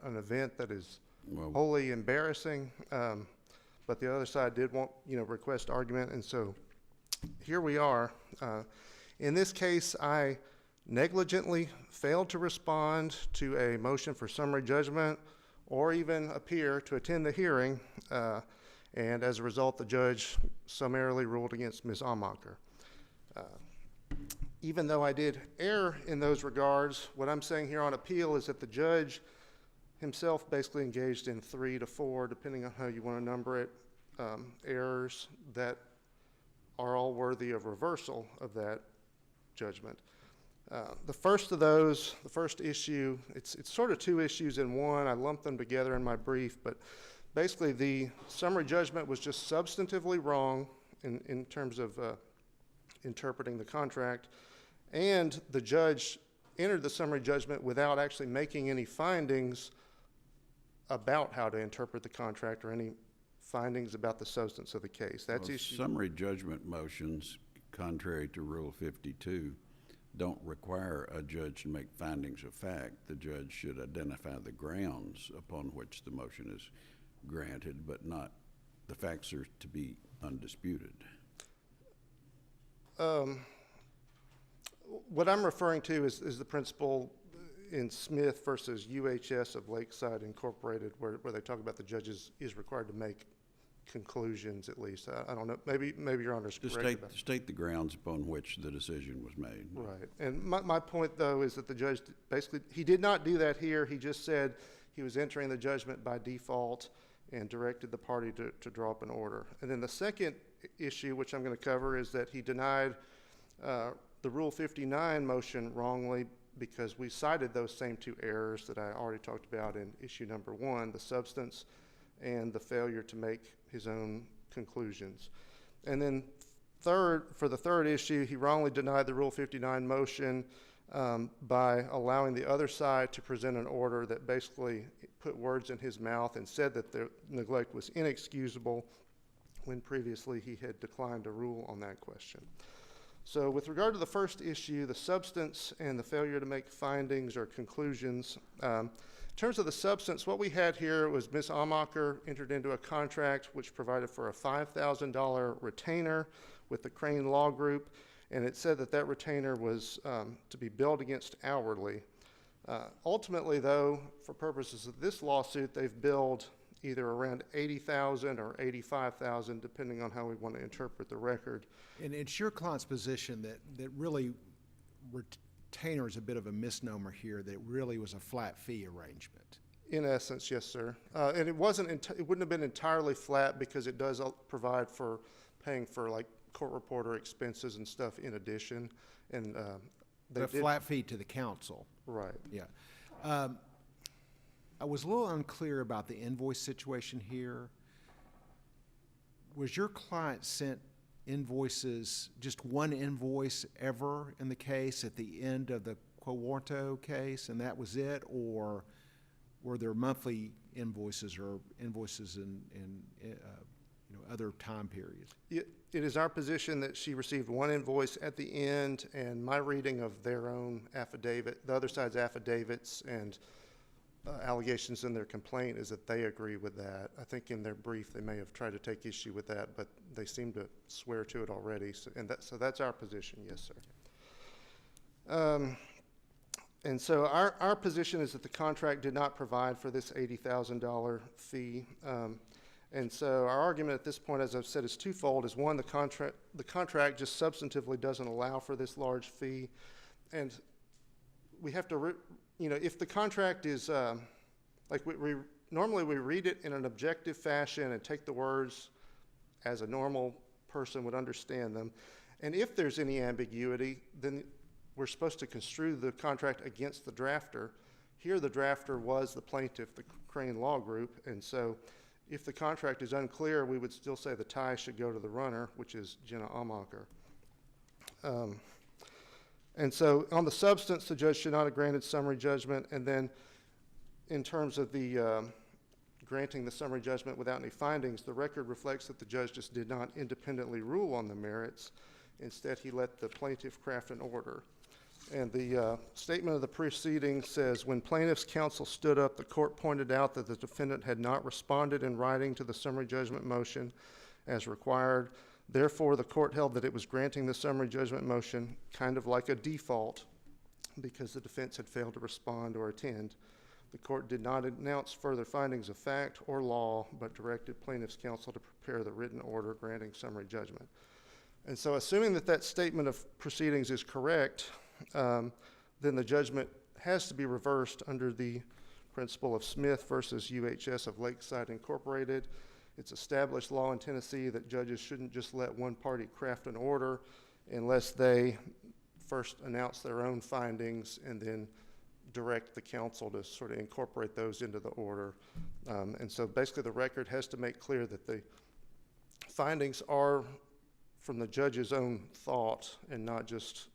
an event that is wholly embarrassing, but the other side did want, request argument, and so here we are. In this case, I negligently failed to respond to a motion for summary judgment or even appear to attend the hearing, and as a result, the judge summarily ruled against Ms. Amacher. Even though I did err in those regards, what I'm saying here on appeal is that the judge himself basically engaged in 3 to 4, depending on how you want to number it, errors that are all worthy of reversal of that judgment. The first of those, the first issue, it's sort of 2 issues in one. I lumped them together in my brief, but basically the summary judgment was just substantively wrong in terms of interpreting the contract, and the judge entered the summary judgment without actually making any findings about how to interpret the contract or any findings about the substance of the case. That's issue. Summary judgment motions, contrary to Rule 52, don't require a judge to make findings of fact. The judge should identify the grounds upon which the motion is granted, but not the facts are to be undisputed. What I'm referring to is the principle in Smith versus UHS of Lakeside Incorporated, where they talk about the judge is required to make conclusions, at least. I don't know, maybe Your Honor's correct. State the grounds upon which the decision was made. Right, and my point, though, is that the judge basically, he did not do that here. He just said he was entering the judgment by default and directed the party to draw up an order. And then the second issue, which I'm going to cover, is that he denied the Rule 59 motion wrongly because we cited those same 2 errors that I already talked about in issue number 1, the substance and the failure to make his own conclusions. And then for the third issue, he wrongly denied the Rule 59 motion by allowing the other side to present an order that basically put words in his mouth and said that the neglect was inexcusable when previously he had declined to rule on that question. So with regard to the first issue, the substance and the failure to make findings or conclusions, in terms of the substance, what we had here was Ms. Amacher entered into a contract which provided for a $5,000 retainer with the Crain Law Group, and it said that retainer was to be billed against hourly. Ultimately, though, for purposes of this lawsuit, they've billed either around $80,000 or $85,000, depending on how we want to interpret the record. And it's your client's position that really retainer is a bit of a misnomer here, that it really was a flat fee arrangement. In essence, yes, sir. And it wouldn't have been entirely flat because it does provide for paying for like court reporter expenses and stuff in addition. And the flat fee to the counsel. Right. Yeah. I was a little unclear about the invoice situation here. Was your client sent invoices, just one invoice ever in the case at the end of the Quo Warranto case, and that was it, or were there monthly invoices or invoices in other time periods? It is our position that she received one invoice at the end, and my reading of their own affidavit, the other side's affidavits and allegations in their complaint is that they agree with that. I think in their brief they may have tried to take issue with that, but they seem to swear to it already. So that's our position, yes, sir. And so our position is that the contract did not provide for this $80,000 fee. And so our argument at this point, as I've said, is twofold. Is one, the contract just substantively doesn't allow for this large fee, and we have to, if the contract is like normally we read it in an objective fashion and take the words as a normal person would understand them, and if there's any ambiguity, then we're supposed to construe the contract against the drafter. Here, the drafter was the plaintiff, the Crain Law Group, and so if the contract is unclear, we would still say the tie should go to the runner, which is Jenna Amacher. And so on the substance, the judge should not have granted summary judgment. And then in terms of the granting the summary judgment without any findings, the record reflects that the judge just did not independently rule on the merits. Instead, he let the plaintiff craft an order. And the statement of the proceedings says, when plaintiff's counsel stood up, the court pointed out that the defendant had not responded in writing to the summary judgment motion as required. Therefore, the court held that it was granting the summary judgment motion kind of like a default because the defense had failed to respond or attend. The court did not announce further findings of fact or law, but directed plaintiff's counsel to prepare the written order granting summary judgment. And so assuming that that statement of proceedings is correct, then the judgment has to be reversed under the principle of Smith versus UHS of Lakeside Incorporated. It's established law in Tennessee that judges shouldn't just let one party craft an order unless they first announce their own findings and then direct the counsel to sort of incorporate those into the order. And so basically the record has to make clear that the findings are from the judge's own thought and not just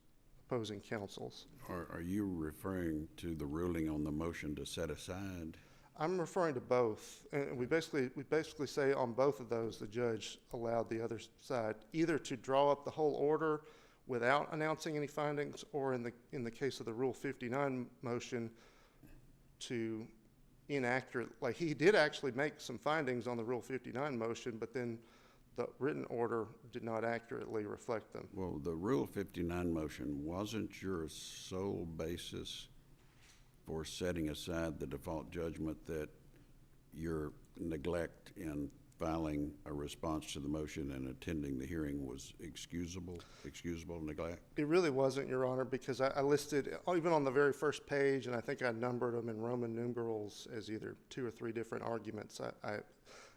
opposing counsel's. Are you referring to the ruling on the motion to set aside? I'm referring to both, and we basically say on both of those the judge allowed the other side either to draw up the whole order without announcing any findings, or in the case of the Rule 59 motion, to inaccurate. Like, he did actually make some findings on the Rule 59 motion, but then the written order did not accurately reflect them. Well, the Rule 59 motion wasn't your sole basis for setting aside the default judgment that your neglect in filing a response to the motion and attending the hearing was excusable neglect? It really wasn't, Your Honor, because I listed, even on the very first page, and I think I numbered them in Roman numerals as either 2 or 3 different arguments. I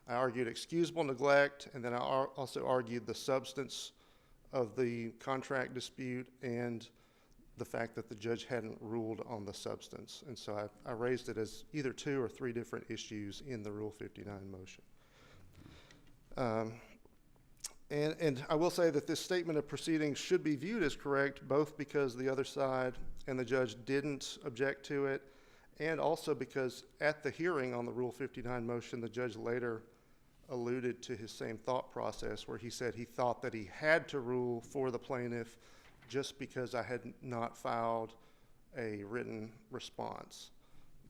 argued excusable neglect, and then I also argued the substance of the contract dispute and the fact that the judge hadn't ruled on the substance. And so I raised it as either 2 or 3 different issues in the Rule 59 motion. And I will say that this statement of proceedings should be viewed as correct, both because the other side and the judge didn't object to it, and also because at the hearing on the Rule 59 motion, the judge later alluded to his same thought process where he said he thought that he had to rule for the plaintiff just because I had not filed a written response.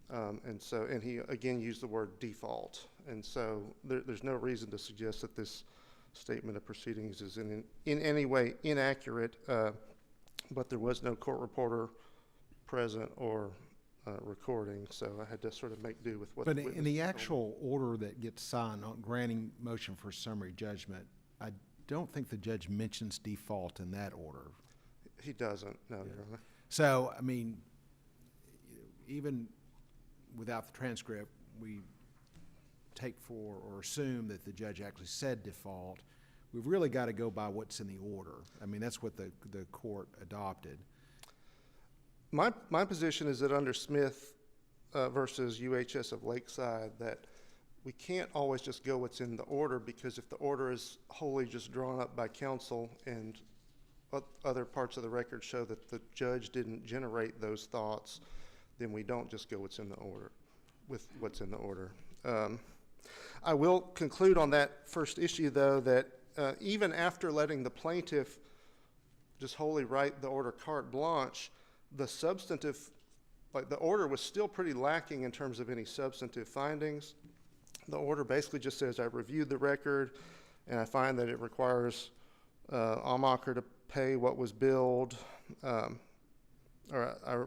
And he again used the word default. And so there's no reason to suggest that this statement of proceedings is in any way inaccurate, but there was no court reporter present or recording, so I had to sort of make do with what. But in the actual order that gets signed on granting motion for summary judgment, I don't think the judge mentions default in that order. He doesn't, no, Your Honor. So, I mean, even without the transcript, we take for or assume that the judge actually said default. We've really got to go by what's in the order. I mean, that's what the court adopted. My position is that under Smith versus UHS of Lakeside, that we can't always just go what's in the order, because if the order is wholly just drawn up by counsel and other parts of the record show that the judge didn't generate those thoughts, then we don't just go what's in the order with what's in the order. I will conclude on that first issue, though, that even after letting the plaintiff just wholly write the order carte blanche, the substantive, like the order was still pretty lacking in terms of any substantive findings. The order basically just says, I reviewed the record and I find that it requires Amacher to pay what was billed, or I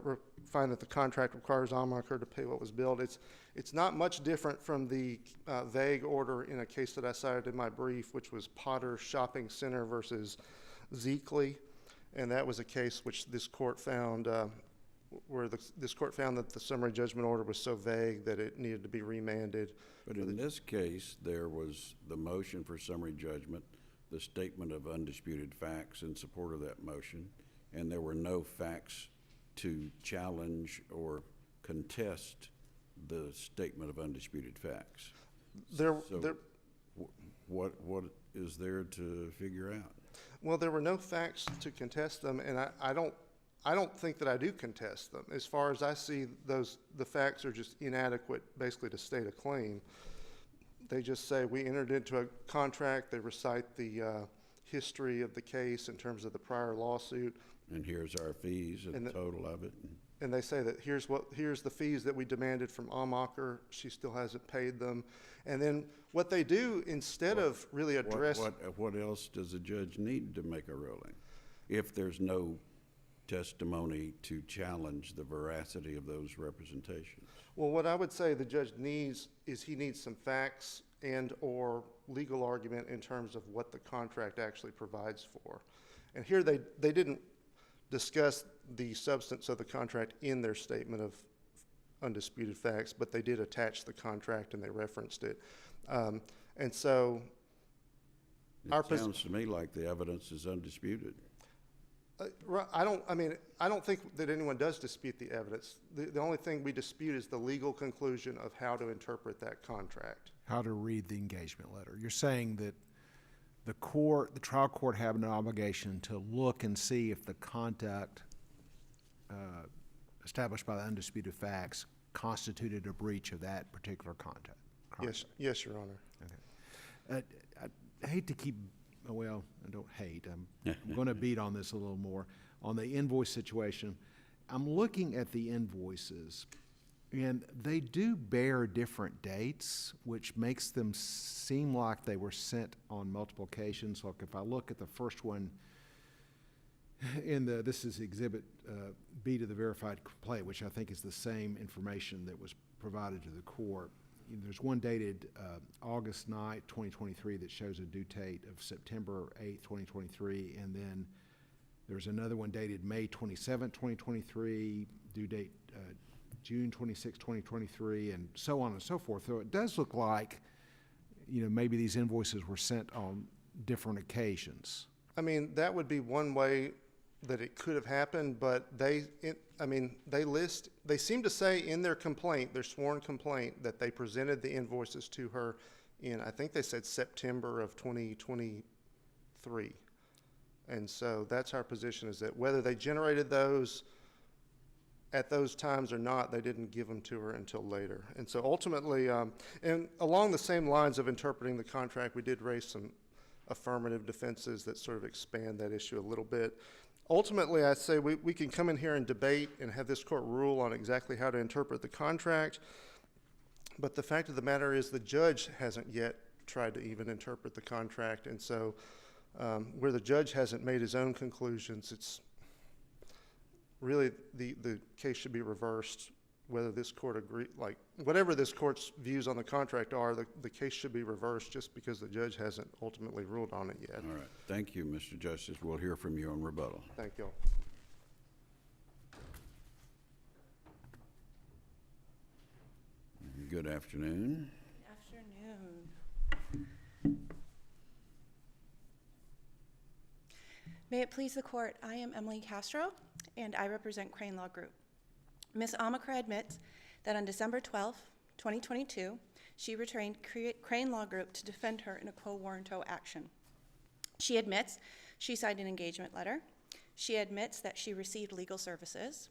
find that the contract requires Amacher to pay what was billed. It's not much different from the vague order in a case that I cited in my brief, which was Potter Shopping Center versus Zeekley. And that was a case which this court found, this court found that the summary judgment order was so vague that it needed to be remanded. But in this case, there was the motion for summary judgment, the statement of undisputed facts in support of that motion, and there were no facts to challenge or contest the statement of undisputed facts. What is there to figure out? Well, there were no facts to contest them, and I don't think that I do contest them. As far as I see, the facts are just inadequate, basically, to state a claim. They just say we entered into a contract. They recite the history of the case in terms of the prior lawsuit. And here's our fees and And the the- total of it. And they say that here's the fees that we demanded from Amacher. She still hasn't paid them. And then what they do, instead of really address. What else does a judge need to make a ruling? If there's no testimony to challenge the veracity of those representations? Well, what I would say the judge needs is he needs some facts and/or legal argument in terms of what the contract actually provides for. And here they didn't discuss the substance of the contract in their statement of undisputed facts, but they did attach the contract and they referenced it. And so It sounds to me like the evidence is undisputed. I don't think that anyone does dispute the evidence. The only thing we dispute is the legal conclusion of how to interpret that contract. How to read the engagement letter. You're saying that the trial court have an obligation to look and see if the conduct established by the undisputed facts constituted a breach of that particular contract. Yes, Your Honor. Okay. I hate to keep, well, I don't hate, I'm going to beat on this a little more. On the invoice situation, I'm looking at the invoices, and they do bear different dates, which makes them seem like they were sent on multiple occasions. Like if I look at the first one, this is Exhibit B to the verified complaint, which I think is the same information that was provided to the court. There's one dated August 9th, 2023 that shows a due date of September 8th, 2023, and then there's another one dated May 27th, 2023, due date June 26th, 2023, and so on and so forth. So it does look like, maybe these invoices were sent on different occasions. I mean, that would be one way that it could have happened, but they seem to say in their complaint, their sworn complaint, that they presented the invoices to her in, I think they said September of 2023. And so that's our position, is that whether they generated those at those times or not, they didn't give them to her until later. And so ultimately, and along the same lines of interpreting the contract, we did raise some affirmative defenses that sort of expand that issue a little bit. Ultimately, I say we can come in here and debate and have this court rule on exactly how to interpret the contract, but the fact of the matter is the judge hasn't yet tried to even interpret the contract, and so where the judge hasn't made his own conclusions, it's really the case should be reversed. Whether this court whatever this court's views on the contract are, the case should be reversed just because the judge hasn't ultimately ruled on it yet. All right. Thank you, Mr. Justice. We'll hear from you on rebuttal. Thank you all. Good afternoon. Afternoon. May it please the court, I am Emily Castro, and I represent Crain Law Group. Ms. Amacher admits that on December 12, 2022, she retained Crain Law Group to defend her in a quo warranto action. She admits she signed an engagement letter. She admits that she received legal services.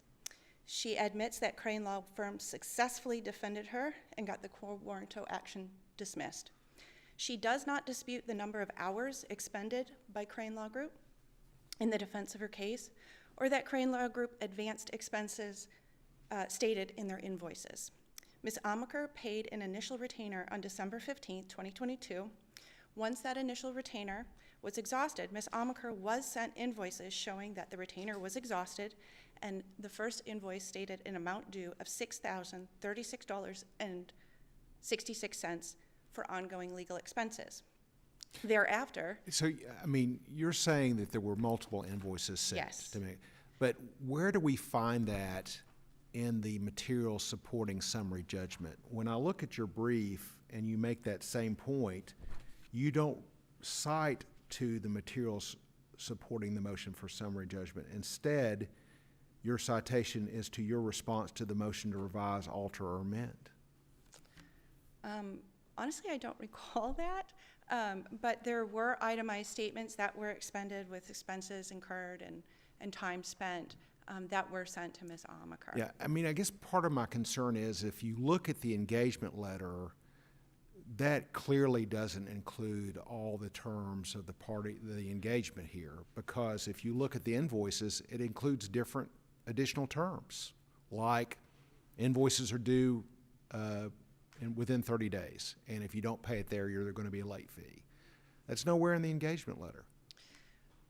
She admits that Crain Law Firm successfully defended her and got the quo warranto action dismissed. She does not dispute the number of hours expended by Crain Law Group in the defense of her case, or that Crain Law Group advanced expenses stated in their invoices. Ms. Amacher paid an initial retainer on December 15, 2022. Once that initial retainer was exhausted, Ms. Amacher was sent invoices showing that the retainer was exhausted, and the first invoice stated an amount due of $6,036.66 for ongoing legal expenses. Thereafter, So, you're saying that there were multiple invoices sent Yes. to me, but where do we find that in the materials supporting summary judgment? When I look at your brief and you make that same point, you don't cite to the materials supporting the motion for summary judgment. Instead, your citation is to your response to the motion to revise, alter, or amend. honestly, I don't recall that, but there were itemized statements that were expended with expenses incurred and time spent that were sent to Ms. Amacher. Yeah, I guess part of my concern is if you look at the engagement letter, that clearly doesn't include all the terms of the engagement here, because if you look at the invoices, it includes different additional terms, like invoices are due within 30 days, and if you don't pay it there, you're going to be a late fee. That's nowhere in the engagement letter.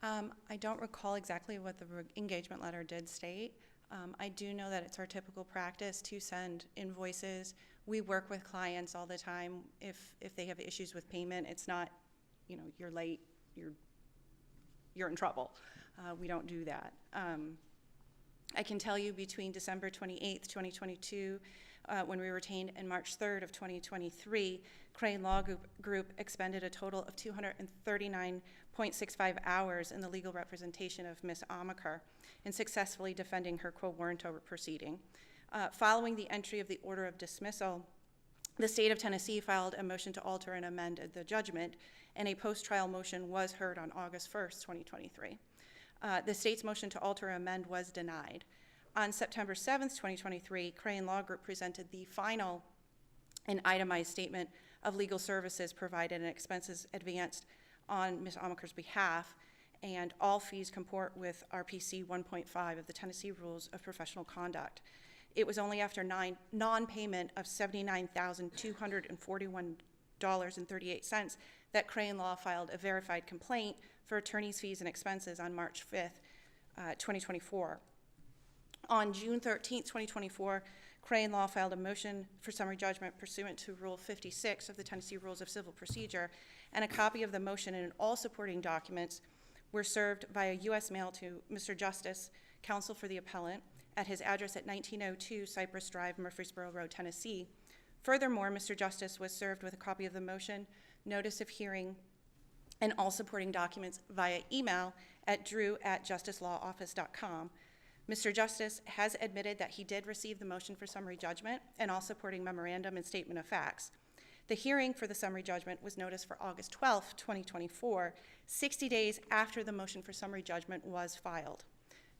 I don't recall exactly what the engagement letter did state. I do know that it's our typical practice to send invoices. We work with clients all the time. If they have issues with payment, it's not, you're late, you're in trouble. We don't do that. I can tell you between December 28th, 2022, when we were retained, and March 3rd of 2023, Crain Law Group expended a total of 239.65 hours in the legal representation of Ms. Amacher in successfully defending her quo warranto proceeding. Following the entry of the order of dismissal, the state of Tennessee filed a motion to alter and amend the judgment, and a post-trial motion was heard on August 1st, 2023. The state's motion to alter or amend was denied. On September 7th, 2023, Crain Law Group presented the final and itemized statement of legal services provided and expenses advanced on Ms. Amacher's behalf, and all fees comport with RPC 1.5 of the Tennessee Rules of Professional Conduct. It was only after non-payment of $79,241.38 that Crain Law filed a verified complaint for attorney's fees and expenses on March 5th, 2024. On June 13th, 2024, Crain Law filed a motion for summary judgment pursuant to Rule 56 of the Tennessee Rules of Civil Procedure, and a copy of the motion and all supporting documents were served via U.S. mail to Mr. Justice, counsel for the appellant, at his address at 1902 Cypress Drive, Murfreesboro Road, Tennessee. Furthermore, Mr. Justice was served with a copy of the motion, notice of hearing, and all supporting documents via email at drew@justicelaw.office.com. Mr. Justice has admitted that he did receive the motion for summary judgment and all supporting memorandum and statement of facts. The hearing for the summary judgment was noticed for August 12th, 2024, 60 days after the motion for summary judgment was filed.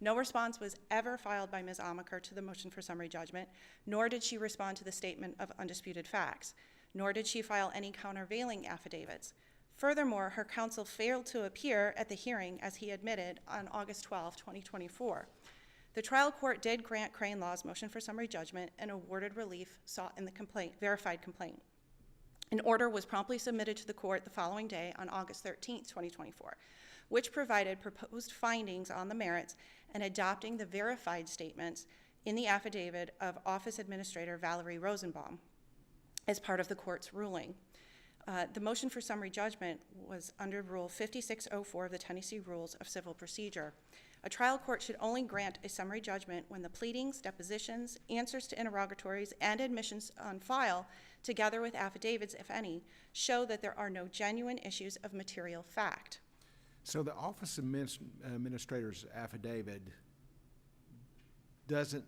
No response was ever filed by Ms. Amacher to the motion for summary judgment, nor did she respond to the statement of undisputed facts, nor did she file any countervailing affidavits. Furthermore, her counsel failed to appear at the hearing, as he admitted, on August 12, 2024. The trial court did grant Crain Law's motion for summary judgment and awarded relief sought in the verified complaint. An order was promptly submitted to the court the following day on August 13, 2024, which provided proposed findings on the merits and adopting the verified statements in the affidavit of Office Administrator Valerie Rosenbaum as part of the court's ruling. The motion for summary judgment was under Rule 5604 of the Tennessee Rules of Civil Procedure. A trial court should only grant a summary judgment when the pleadings, depositions, answers to interrogatories, and admissions on file, together with affidavits, if any, show that there are no genuine issues of material fact. So the Office Administrator's affidavit doesn't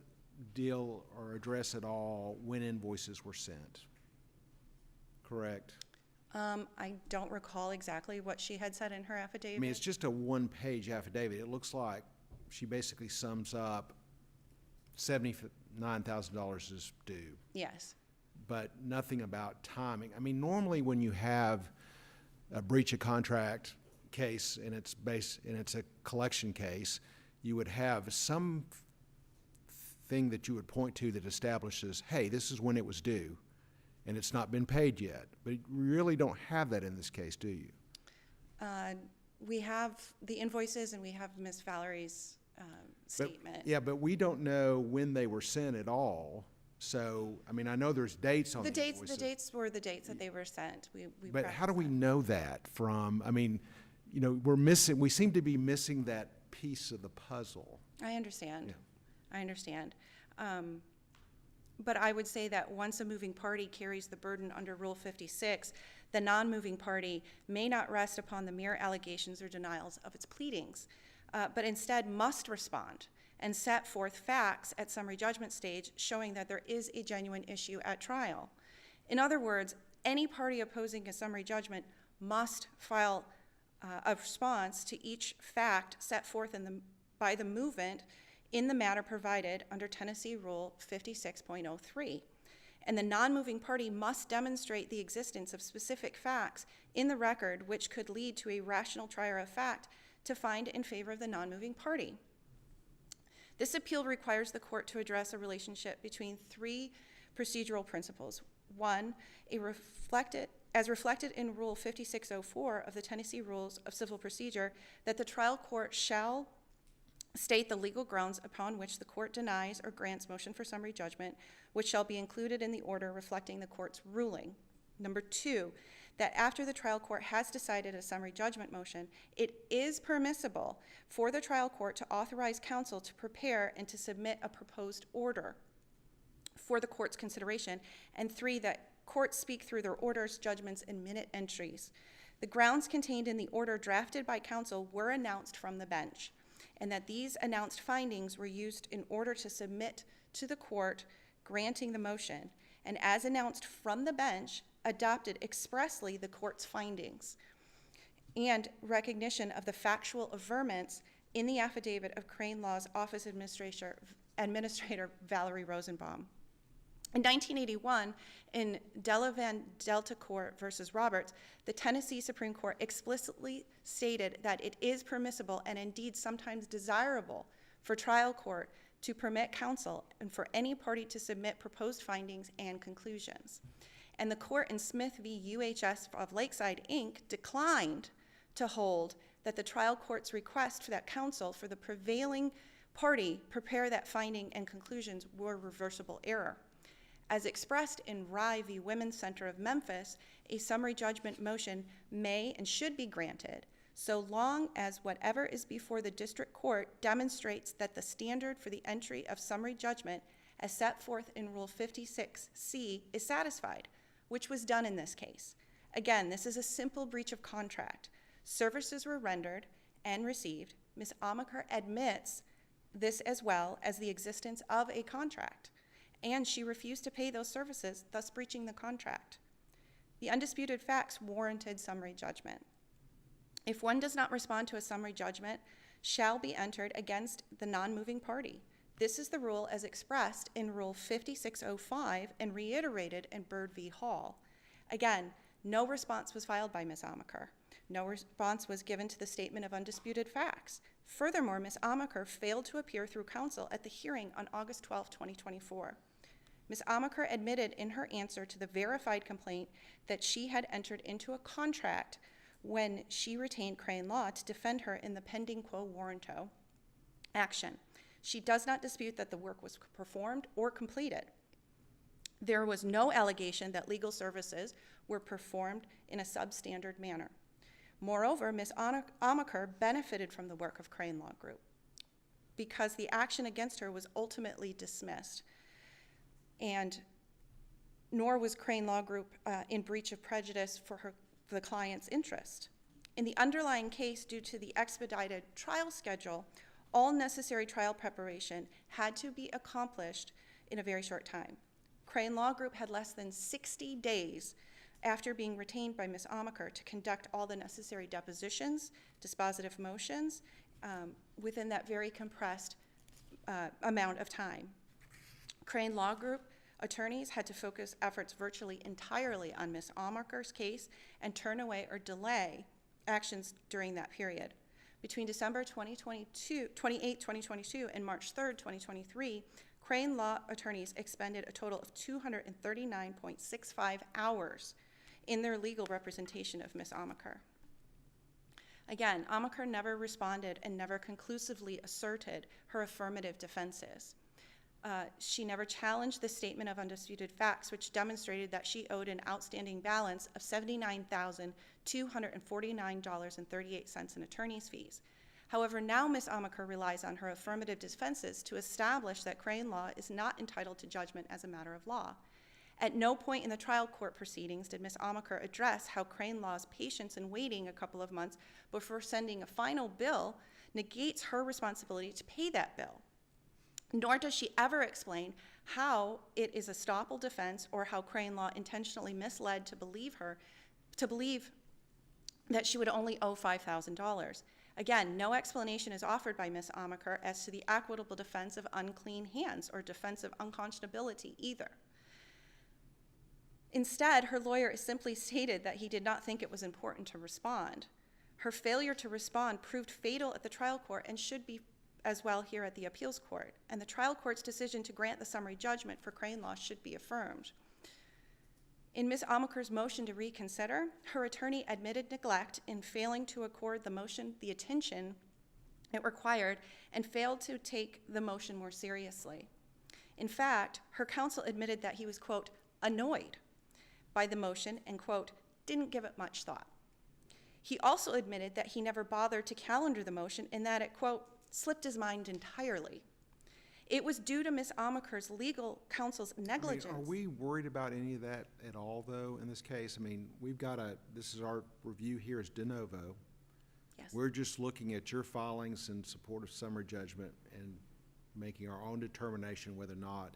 deal or address at all when invoices were sent, correct? I don't recall exactly what she had said in her affidavit. I mean, it's just a one-page affidavit. It looks like she basically sums up $79,000 is due. Yes. But nothing about timing. I mean, normally when you have a breach of contract case and it's a collection case, you would have some thing that you would point to that establishes, hey, this is when it was due, and it's not been paid yet. But you really don't have that in this case, do you? We have the invoices and we have Ms. Valerie's statement. Yeah, but we don't know when they were sent at all. So, I mean, I know there's dates on the invoices. The dates were the dates that they were sent. But how do we know that from, I mean, you know, we seem to be missing that piece of the puzzle. I understand. Yeah. I understand. But I would say that once a moving party carries the burden under Rule 56, the non-moving party may not rest upon the mere allegations or denials of its pleadings, but instead must respond and set forth facts at summary judgment stage showing that there is a genuine issue at trial. In other words, any party opposing a summary judgment must file a response to each fact set forth by the movement in the matter provided under Tennessee Rule 56.03. and the non-moving party must demonstrate the existence of specific facts in the record which could lead to a rational trier of fact to find in favor of the non-moving party. This appeal requires the court to address a relationship between three procedural principles. One, as reflected in Rule 5604 of the Tennessee Rules of Civil Procedure, that the trial court shall state the legal grounds upon which the court denies or grants motion for summary judgment, which shall be included in the order reflecting the court's ruling. Number two, that after the trial court has decided a summary judgment motion, it is permissible for the trial court to authorize counsel to prepare and to submit a proposed order for the court's consideration. And three, that courts speak through their orders, judgments, and minute entries. The grounds contained in the order drafted by counsel were announced from the bench, and that these announced findings were used in order to submit to the court granting the motion, and as announced from the bench, adopted expressly the court's findings and recognition of the factual averments in the affidavit of Crain Law's Office Administrator Valerie Rosenbaum. In 1981, in Delavan Delta Court versus Roberts, the Tennessee Supreme Court explicitly stated that it is permissible and indeed sometimes desirable for trial court to permit counsel and for any party to submit proposed findings and conclusions. And the court in Smith v. UHS of Lakeside, Inc. declined to hold that the trial court's request for that counsel for the prevailing party prepare that finding and conclusions were reversible error. As expressed in Rye v. Women's Center of Memphis, a summary judgment motion may and should be granted so long as whatever is before the district court demonstrates that the standard for the entry of summary judgment as set forth in Rule 56C is satisfied, which was done in this case. Again, this is a simple breach of contract. Services were rendered and received. Ms. Amacher admits this as well as the existence of a contract, and she refused to pay those services, thus breaching the contract. The undisputed facts warranted summary judgment. If one does not respond to a summary judgment, shall be entered against the non-moving party. This is the rule as expressed in Rule 5605 and reiterated in Byrd v. Hall. Again, no response was filed by Ms. Amacher. No response was given to the statement of undisputed facts. Furthermore, Ms. Amacher failed to appear through counsel at the hearing on August 12, 2024. Ms. Amacher admitted in her answer to the verified complaint that she had entered into a contract when she retained Crain Law to defend her in the pending quo warranto action. She does not dispute that the work was performed or completed. There was no allegation that legal services were performed in a substandard manner. Moreover, Ms. Amacher benefited from the work of Crain Law Group because the action against her was ultimately dismissed, and nor was Crain Law Group in breach of prejudice for the client's interest. In the underlying case, due to the expedited trial schedule, all necessary trial preparation had to be accomplished in a very short time. Crain Law Group had less than 60 days after being retained by Ms. Amacher to conduct all the necessary depositions, dispositive motions, within that very compressed amount of time. Crain Law Group attorneys had to focus efforts virtually entirely on Ms. Amacher's case and turn away or delay actions during that period. Between December 28, 2022 and March 3, 2023, Crain Law attorneys expended a total of 239.65 hours in their legal representation of Ms. Amacher. Again, Amacher never responded and never conclusively asserted her affirmative defenses. She never challenged the statement of undisputed facts, which demonstrated that she owed an outstanding balance of $79,249.38 in attorney's fees. However, now Ms. Amacher relies on her affirmative defenses to establish that Crain Law is not entitled to judgment as a matter of law. At no point in the trial court proceedings did Ms. Amacher address how Crain Law's patience in waiting a couple of months before sending a final bill negates her responsibility to pay that bill. Nor does she ever explain how it is a estoppel defense or how Crain Law intentionally misled to believe that she would only owe $5,000. Again, no explanation is offered by Ms. Amacher as to the equitable defense of unclean hands or defense of unconscionability either. Instead, her lawyer simply stated that he did not think it was important to respond. Her failure to respond proved fatal at the trial court and should be as well here at the appeals court, and the trial court's decision to grant the summary judgment for Crain Law should be affirmed. In Ms. Amacher's motion to reconsider, her attorney admitted neglect in failing to accord the motion the attention it required and failed to take the motion more seriously. In fact, her counsel admitted that he was, quote, annoyed by the motion and, quote, didn't give it much thought. He also admitted that he never bothered to calendar the motion and that it, quote, slipped his mind entirely. It was due to Ms. Amacher's legal counsel's negligence. Are we worried about any of that at all, though, in this case? I mean, this is our review here is de novo. Yes. We're just looking at your filings in support of summary judgment and making our own determination whether or not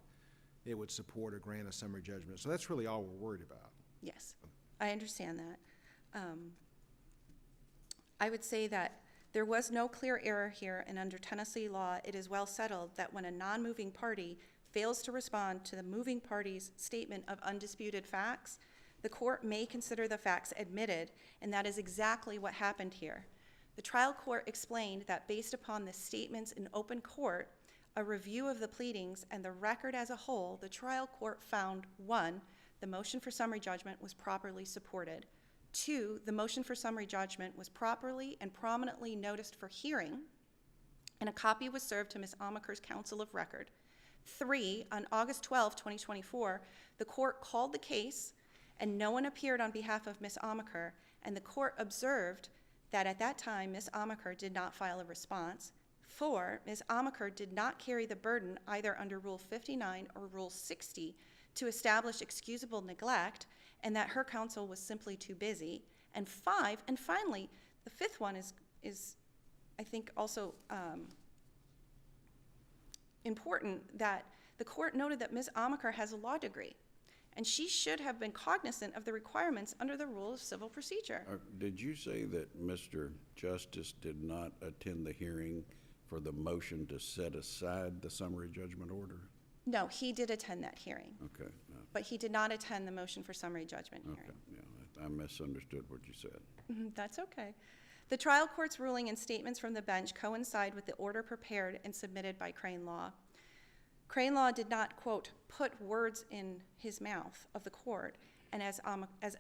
it would support or grant a summary judgment. So that's really all we're worried about. Yes, I understand that. I would say that there was no clear error here, and under Tennessee law, it is well settled that when a non-moving party fails to respond to the moving party's statement of undisputed facts, the court may consider the facts admitted, and that is exactly what happened here. The trial court explained that based upon the statements in open court, a review of the pleadings, and the record as a whole, the trial court found, 1, the motion for summary judgment was properly supported. 2, the motion for summary judgment was properly and prominently noticed for hearing, and a copy was served to Ms. Amacher's counsel of record. 3, on August 12, 2024, the court called the case, and no one appeared on behalf of Ms. Amacher, and the court observed that at that time, Ms. Amacher did not file a response. 4, Ms. Amacher did not carry the burden either under Rule 59 or Rule 60 to establish excusable neglect, and that her counsel was simply too busy. And 5, and finally, the 5th one is I think also important, that the court noted that Ms. Amacher has a law degree, and she should have been cognizant of the requirements under the Rule of Civil Procedure. Did you say that Mr. Justice did not attend the hearing for the motion to set aside the summary judgment order? No, he did attend that hearing, Okay, no, but he did not attend the motion for summary judgment okay, hearing. yeah, I misunderstood what you said. That's okay. The trial court's ruling and statements from the bench coincide with the order prepared and submitted by Crain Law. Crain Law did not, quote, put words in his mouth of the court, and as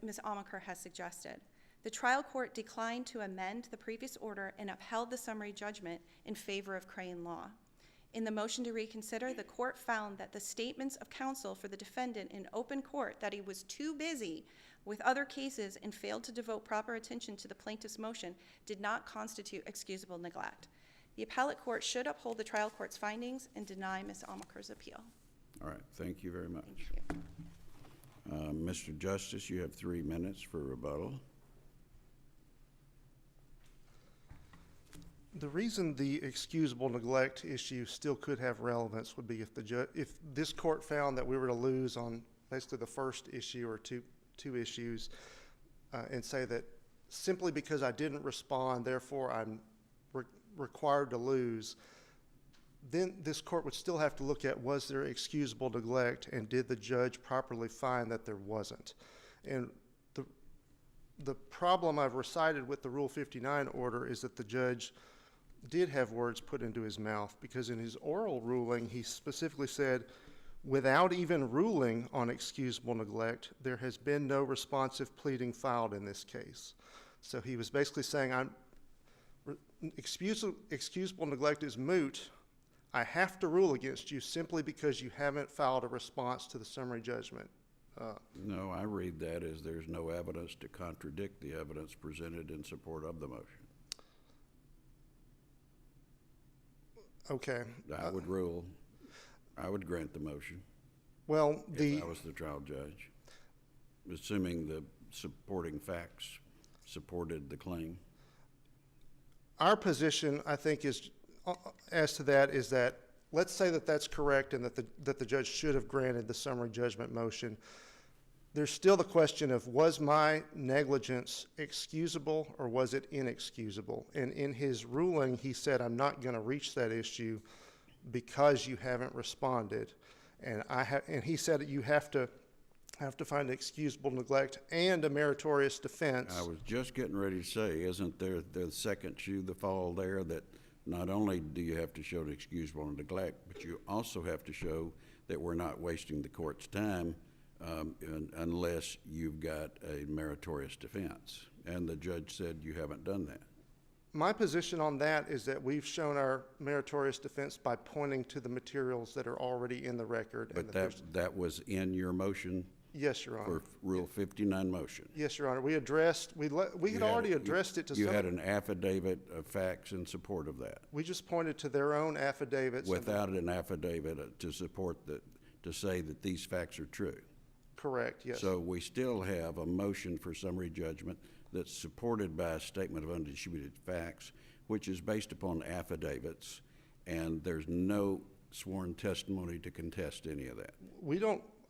Ms. Amacher has suggested. The trial court declined to amend the previous order and upheld the summary judgment in favor of Crain Law. In the motion to reconsider, the court found that the statements of counsel for the defendant in open court that he was too busy with other cases and failed to devote proper attention to the plaintiff's motion did not constitute excusable neglect. The appellate court should uphold the trial court's findings and deny Ms. Amacher's appeal. All right, thank you very much. Thank you. Mr. Justice, you have 3 minutes for rebuttal. The reason the excusable neglect issue still could have relevance would be if this court found that we were to lose on basically the first issue or two issues, and say that simply because I didn't respond, therefore I'm required to lose, then this court would still have to look at, was there excusable neglect, and did the judge properly find that there wasn't? And the problem I've recited with the Rule 59 order is that the judge did have words put into his mouth, because in his oral ruling, he specifically said, without even ruling on excusable neglect, there has been no responsive pleading filed in this case. So he was basically saying, excusable neglect is moot. I have to rule against you simply because you haven't filed a response to the summary judgment. No, I read that as there's no evidence to contradict the evidence presented in support of the motion. Okay. I would rule, I would grant the motion Well, if I was the trial judge, assuming the supporting facts supported the claim. Our position, I think, is as to that is that, let's say that that's correct and that the judge should have granted the summary judgment motion. There's still the question of, was my negligence excusable or was it inexcusable? And in his ruling, he said, I'm not going to reach that issue because you haven't responded. And he said that you have to have to find excusable neglect and a meritorious defense. I was just getting ready to say, isn't there the second shoe to fall there, that not only do you have to show an excusable neglect, but you also have to show that we're not wasting the court's time unless you've got a meritorious defense. And the judge said you haven't done that. My position on that is that we've shown our meritorious defense by pointing to the materials that are already in the record. But that was in your motion Yes, Your Honor. for Rule 59 motion? Yes, Your Honor. We had already addressed it to some. You had an affidavit of facts in support of that, We just pointed to their own affidavits. without an affidavit to support to say that these facts are true. Correct, yes. So we still have a motion for summary judgment that's supported by a statement of undisputed facts, which is based upon affidavits, and there's no sworn testimony to contest any of that.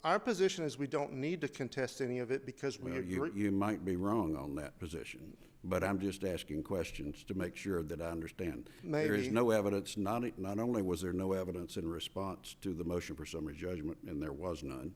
Our position is we don't need to contest any of it because we Well, agree. you might be wrong on that position, but I'm just asking questions to make sure that I understand. There is Maybe. no evidence, not only was there no evidence in response to the motion for summary judgment, and there was none,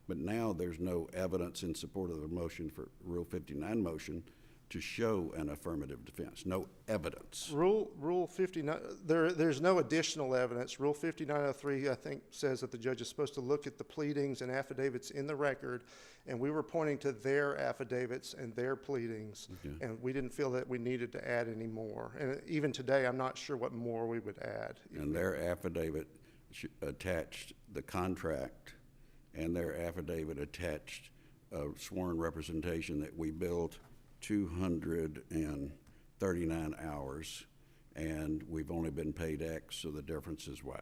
but now there's no evidence in support of the motion for Rule 59 motion to show an affirmative defense, no evidence. Rule 59, there's no additional evidence. Rule 5903, I think, says that the judge is supposed to look at the pleadings and affidavits in the record, and we were pointing to their affidavits and their pleadings, and we didn't feel that we needed to add any more. And even today, I'm not sure what more we would add. And their affidavit attached the contract, and their affidavit attached a sworn representation that we built 239 hours, and we've only been paid X, so the difference is Y.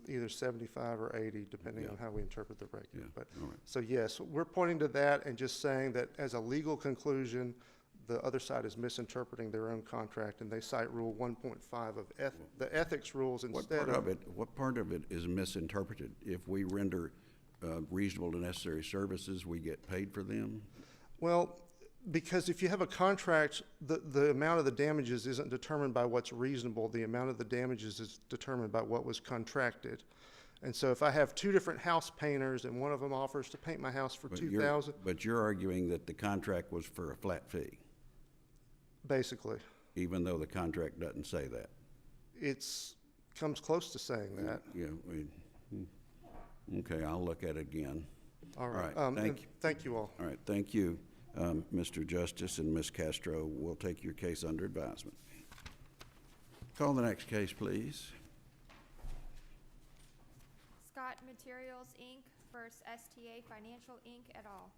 Either 75 or 80, depending on how we interpret the record. Yeah, But all right. so yes, we're pointing to that and just saying that as a legal conclusion, the other side is misinterpreting their own contract, and they cite Rule 1.5 of the ethics rules instead of. What part of it is misinterpreted? If we render reasonable and necessary services, we get paid for them? Well, because if you have a contract, the amount of the damages isn't determined by what's reasonable. The amount of the damages is determined by what was contracted. And so if I have two different house painters and one of them offers to paint my house for $2,000, But you're arguing that the contract was for a flat fee, basically, even though the contract doesn't say that. comes close to saying that. Yeah, okay, I'll look at it again. All right. Thank And you. thank you all. All right, thank you, Mr. Justice and Ms. Castro. We'll take your case under advisement. Call the next case, please. Scott Materials, Inc. versus STA Financial, Inc. et al.